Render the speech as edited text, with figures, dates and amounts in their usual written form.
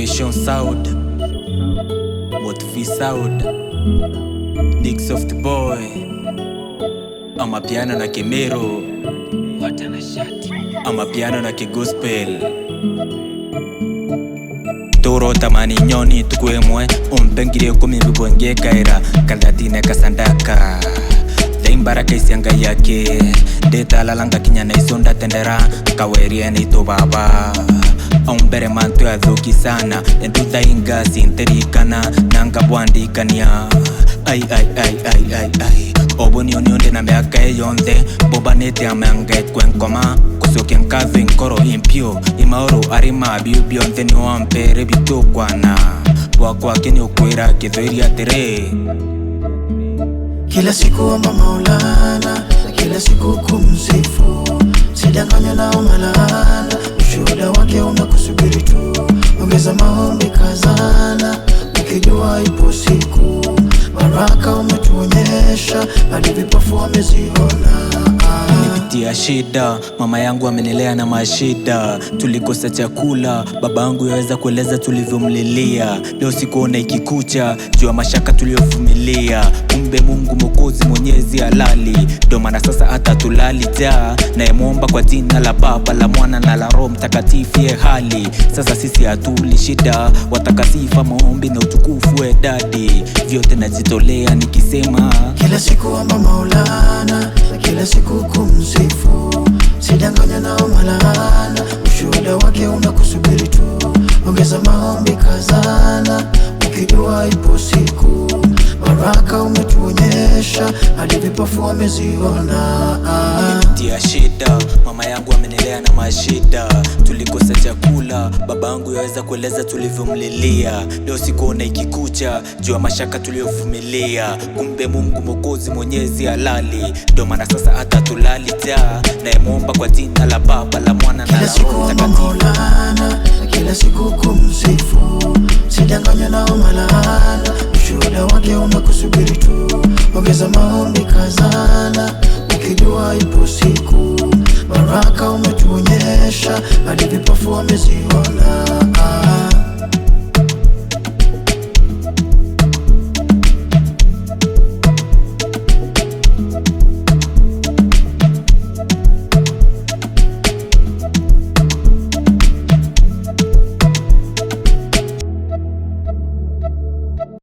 Nation Sound, What V Sound, Nick Soft Boy, amapiano na Kimero, amapiano na Kigospel. Toro tamani nyoni tukwemwe umpengire kumi bibonge kaira kandatine kasandaka Daimbaraka isianga yake Deta lalanga kinyana isonda tendera Kaweria ni to baba Aumbere manto ya dhuki sana Enduda inga sinterikana Nanga buandi kania Ay ay ay ay ay ay Oboni onionde na meaka yonde Boba nete ameanga kwenkoma Kusoki nkave nkoro impio Imaoro arima biubionde ni wampere bitokwana Wakwa keni ukwira kidhoiri atere Kila siku omba Maulana, kila siku kumsifu. Sidanganya na umalana, ushuhuda wake unakusubiri tu. Ongeza maombi kazana, ukijua ipo siku. Baraka umetuonyesha, hadi vipofu wameziona. Nipitia shida, mama yangu amenilea na mashida. Tulikosa chakula, baba yangu yaweza kueleza tulivyomlilia. Leo sikuona ikikucha, jua mashaka tuliovumilia. Kumbe Mungu Mwokozi Mwenyezi halali, ndo maana sasa hata tulali jaa. Nayemuomba kwa jina la Baba, la Mwana na la Roho Mtakatifu ye hali. Sasa sisi hatuli shida, watakasifa maombi na utukufu we dadi. Vyote najitolea nikisema kila siku omba Maulana, kila siku kumsifu. Sidanganya na umalana, ushuhuda wake unakusubiri tu. Ongeza maombi kazana, ukijua ipo siku. Baraka umetuonyesha, hadi vipofu wameziona. Nipitia shida, mama yangu amenilea na mashida. Tulikosa chakula, baba yangu yaweza kueleza tulivyomlilia. Leo sikuona ikikucha, jua mashaka tuliovumilia. Kumbe Mungu Mwokozi Mwenyezi halali, ndo maana sasa hata tulali jaa. Nayemuomba kwa jina la Baba, la Mwana na la Roho Mtakatifu. Kila siku kumsifu. Sidanganya na umalana, ushuhuda wake unakusubiri tu. Ongeza maombi kazana, ukijua ipo siku. Baraka umetuonyesha, hadi vipofu wameziona.